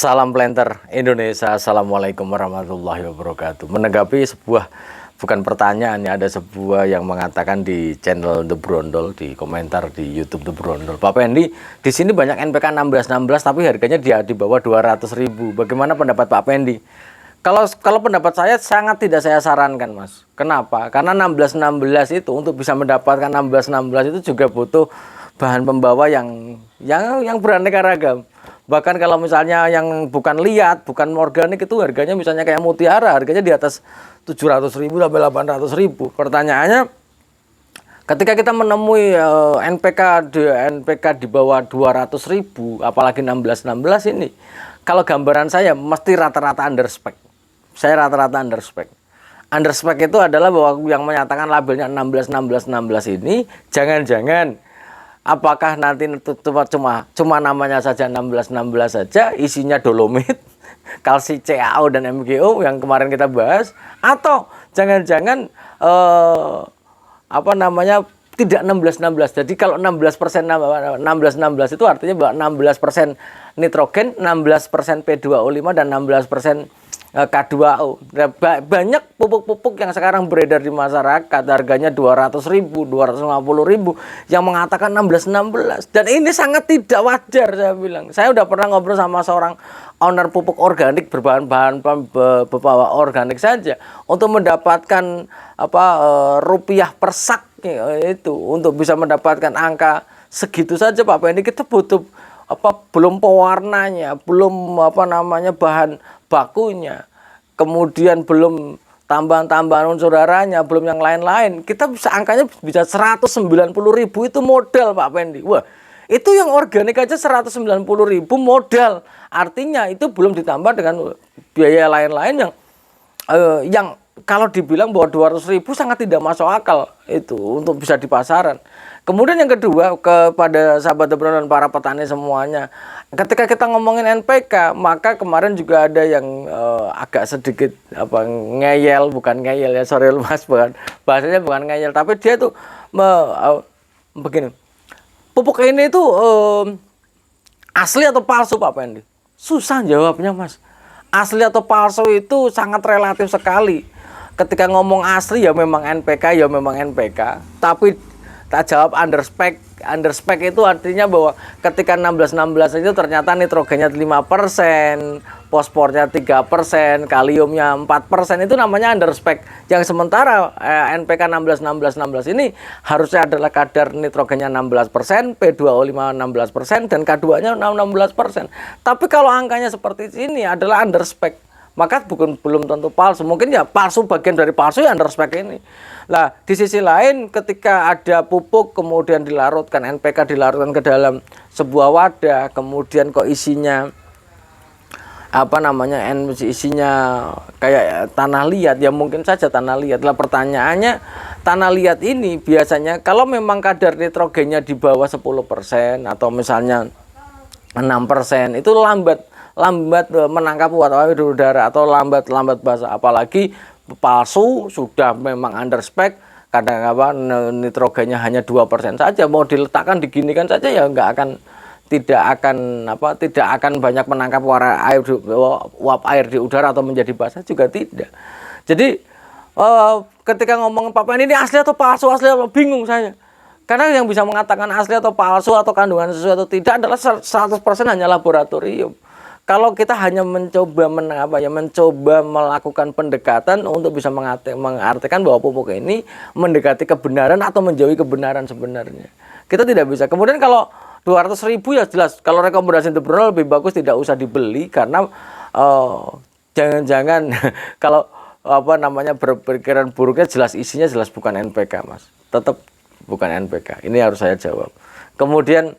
Salam Planter Indonesia, Assalamualaikum warahmatullahi wabarakatuh. Menanggapi sebuah, bukan pertanyaan ya, ada sebuah yang mengatakan di channel The Brondol, di komentar di YouTube The Brondol, Pak Pendi, di sini banyak NPK 1616 tapi harganya di bawah 200.000. Bagaimana pendapat Pak Pendi? Kalau pendapat saya sangat tidak saya sarankan, Mas. Kenapa? Karena 1616 itu untuk bisa mendapatkan 1616 itu juga butuh bahan pembawa yang beraneka ragam. Bahkan kalau misalnya yang bukan liat, bukan organik itu harganya misalnya kayak mutiara, harganya di atas 700.000 sampai 800.000. Pertanyaannya, ketika kita menemui NPK di bawah 200.000, apalagi 1616 ini, kalau gambaran saya mesti rata-rata underspec. Saya rata-rata underspec. Underspec itu adalah bahwa yang menyatakan labelnya 1616 ini jangan-jangan apakah nanti cuma namanya saja 1616 saja, isinya dolomit, kalsi CaO dan MgO yang kemarin kita bahas, atau jangan-jangan tidak 1616. Jadi kalau 16% 1616 itu artinya bahwa 16% nitrogen, 16% P2O5 dan 16% K2O. Banyak pupuk-pupuk yang sekarang beredar di masyarakat harganya 200.000, 250.000 yang mengatakan 1616, dan ini sangat tidak wajar. Saya bilang, saya udah pernah ngobrol sama seorang owner pupuk organik berbahan-bahan berbau organik saja, untuk mendapatkan rupiah per sak itu, untuk bisa mendapatkan angka segitu saja Pak Pendi, kita butuh belum pewarnanya, belum bahan bakunya, kemudian belum tambahan-tambahan unsur haranya, belum yang lain-lain. Kita bisa angkanya bisa 190.000 itu modal Pak Pendi. Wah, itu yang organik aja 190.000 modal. Artinya itu belum ditambah dengan biaya lain-lain yang kalau dibilang bahwa 200.000 sangat tidak masuk akal itu untuk bisa di pasaran. Kemudian yang kedua, kepada sahabat dan para petani semuanya, ketika kita ngomongin NPK, maka kemarin juga ada yang agak sedikit ngeyel, bukan ngeyel ya, sorry Mas, bahasanya bukan ngeyel, tapi dia tuh begini, pupuk ini tuh asli atau palsu Pak Pendi? Susah jawabnya, Mas. Asli atau palsu itu sangat relatif sekali. Ketika ngomong asli ya memang NPK, ya memang NPK, tapi tak jawab underspec. Underspec itu artinya bahwa ketika 1616 itu ternyata nitrogennya 5%, fosfornya 3%, kaliumnya 4%, itu namanya underspec. Yang sementara NPK 1616 ini harusnya adalah kadar nitrogennya 16%, P2O5 16%, dan K2-nya 16%. Tapi kalau angkanya seperti ini adalah underspec, maka belum tentu palsu. Mungkin ya palsu, bagian dari palsu ya underspec ini. Nah, di sisi lain ketika ada pupuk kemudian dilarutkan, NPK dilarutkan ke dalam sebuah wadah, kemudian kok isinya isinya kayak tanah liat, ya mungkin saja tanah liat. Lah pertanyaannya, tanah liat ini biasanya kalau memang kadar nitrogennya di bawah 10% atau misalnya 6%, itu lambat menangkap uap air di udara atau lambat basah. Apalagi palsu sudah memang underspec, kadang nitrogennya hanya 2% saja, mau diletakkan diginikan saja ya tidak akan banyak menangkap uap air di udara atau menjadi basah juga tidak. Jadi ketika ngomong Pak Pendi ini asli atau palsu, bingung saya. Karena yang bisa mengatakan asli atau palsu atau kandungan sesuai atau tidak adalah 100% hanya laboratorium. Kalau kita hanya mencoba melakukan pendekatan untuk bisa mengartikan bahwa pupuk ini mendekati kebenaran atau menjauhi kebenaran sebenarnya, kita tidak bisa. Kemudian kalau 200.000 ya jelas, kalau rekomendasi The Brondol lebih bagus tidak usah dibeli, karena jangan-jangan kalau berpikiran buruknya, jelas isinya jelas bukan NPK, Mas. Tetap bukan NPK. Ini harus saya jawab. Kemudian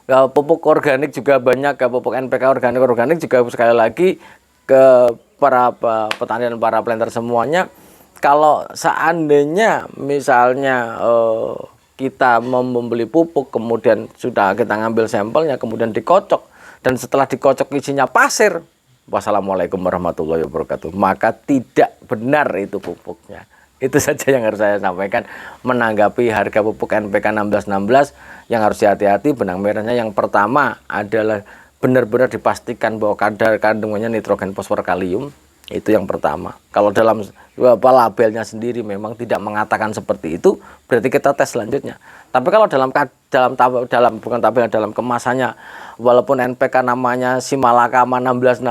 pupuk organik juga banyak, pupuk NPK organik juga sekali lagi ke para petani dan para planter semuanya. Kalau seandainya misalnya kita membeli pupuk, kemudian sudah kita ngambil sampelnya, kemudian dikocok, dan setelah dikocok isinya pasir, wassalamualaikum warahmatullahi wabarakatuh, maka tidak benar itu pupuknya. Itu saja yang harus saya sampaikan menanggapi harga pupuk NPK 1616 yang harus hati-hati. Benang merahnya yang pertama adalah benar-benar dipastikan bahwa kadar kandungannya nitrogen, fosfor, kalium. Itu yang pertama. Kalau dalam labelnya sendiri memang tidak mengatakan seperti itu, berarti kita tes selanjutnya. Tapi kalau bukan tabel, dalam kemasannya, walaupun NPK namanya Simalakama 16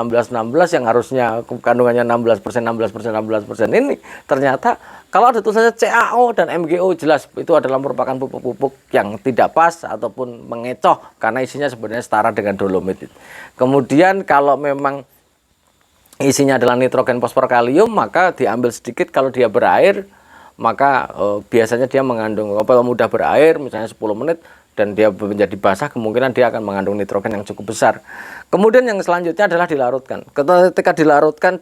yang harusnya kandungannya 16%, 16%, 16% ini, ternyata kalau ada tulisannya CaO dan MgO, jelas itu adalah merupakan pupuk-pupuk yang tidak pas ataupun mengecoh karena isinya sebenarnya setara dengan dolomit. Kemudian kalau memang isinya adalah nitrogen, fosfor, kalium, maka diambil sedikit. Kalau dia berair, maka biasanya dia mengandung, kalau mudah berair misalnya 10 menit dan dia menjadi basah, kemungkinan dia akan mengandung nitrogen yang cukup besar. Kemudian yang selanjutnya adalah dilarutkan. Ketika dilarutkan,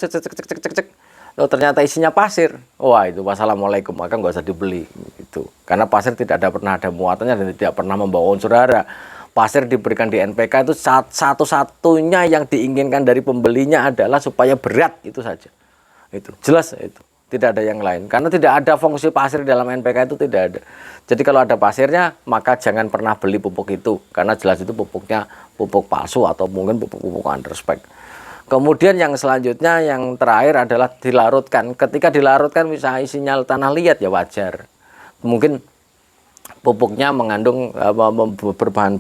ternyata isinya pasir, wah itu wassalamualaikum, maka nggak usah dibeli itu, karena pasir tidak pernah ada muatannya dan tidak pernah membawa unsur hara. Pasir diberikan di NPK itu satu-satunya yang diinginkan dari pembelinya adalah supaya berat, itu saja. Itu jelas, itu tidak ada yang lain, karena tidak ada fungsi pasir dalam NPK, itu tidak ada. Jadi kalau ada pasirnya, maka jangan pernah beli pupuk itu, karena jelas itu pupuknya pupuk palsu atau mungkin pupuk-pupuk underspec. Kemudian yang selanjutnya, yang terakhir adalah dilarutkan. Ketika dilarutkan misalnya isinya tanah liat, ya wajar, mungkin pupuknya mengandung berbahan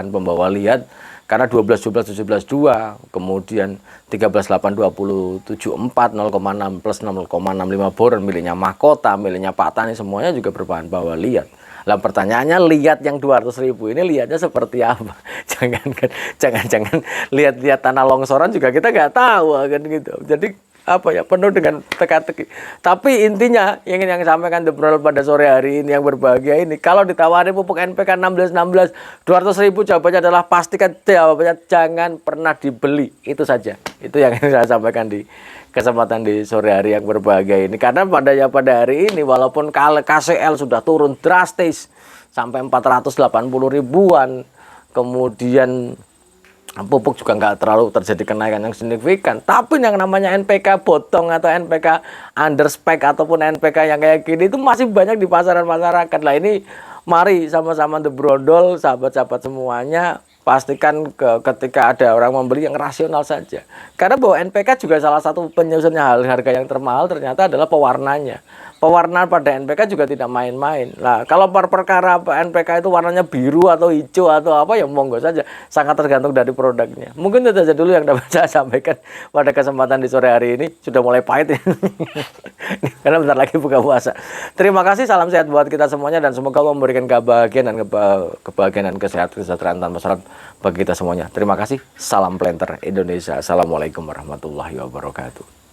pembawa liat, karena 12, 12, 17, 2, kemudian 13, 8, 20, 74, 0,6 plus 0,65 boron miliknya Mahkota, miliknya Pak Tani, semuanya juga berbahan pembawa liat. Lah pertanyaannya, liat yang 200.000 ini liatnya seperti apa? Jangan lihat tanah longsoran juga kita nggak tahu kan gitu. Jadi apa ya, penuh dengan teka-teki. Tapi intinya yang sampaikan The Bro pada sore hari ini yang berbahagia ini, kalau ditawari pupuk NPK 16 200.000, jawabannya adalah pastikan jawabannya jangan pernah dibeli. Itu saja. Itu yang saya sampaikan di kesempatan di sore hari yang berbahagia ini. Karena pada hari ini walaupun KCL sudah turun drastis sampai 480 ribuan, kemudian pupuk juga nggak terlalu terjadi kenaikan yang signifikan, tapi yang namanya NPK botong atau NPK underspec ataupun NPK yang kayak gini itu masih banyak di pasaran masyarakat. Lah ini mari sama-sama The Brondol, sahabat-sahabat semuanya, pastikan ketika ada orang membeli yang rasional saja. Karena bahwa NPK juga salah satu penyusunnya harga yang termahal ternyata adalah pewarnanya. Pewarna pada NPK juga tidak main-main. Nah, kalau perkara NPK itu warnanya biru atau hijau atau apa, ya monggo saja. Sangat tergantung dari produknya. Mungkin itu saja dulu yang dapat saya sampaikan pada kesempatan di sore hari ini. Sudah mulai pahit ya. Karena bentar lagi buka puasa. Terima kasih, salam sehat buat kita semuanya, dan semoga Allah memberikan kebahagiaan dan kesejahteraan tanpa syarat bagi kita semuanya. Terima kasih. Salam Planter Indonesia. Assalamualaikum warahmatullahi wabarakatuh.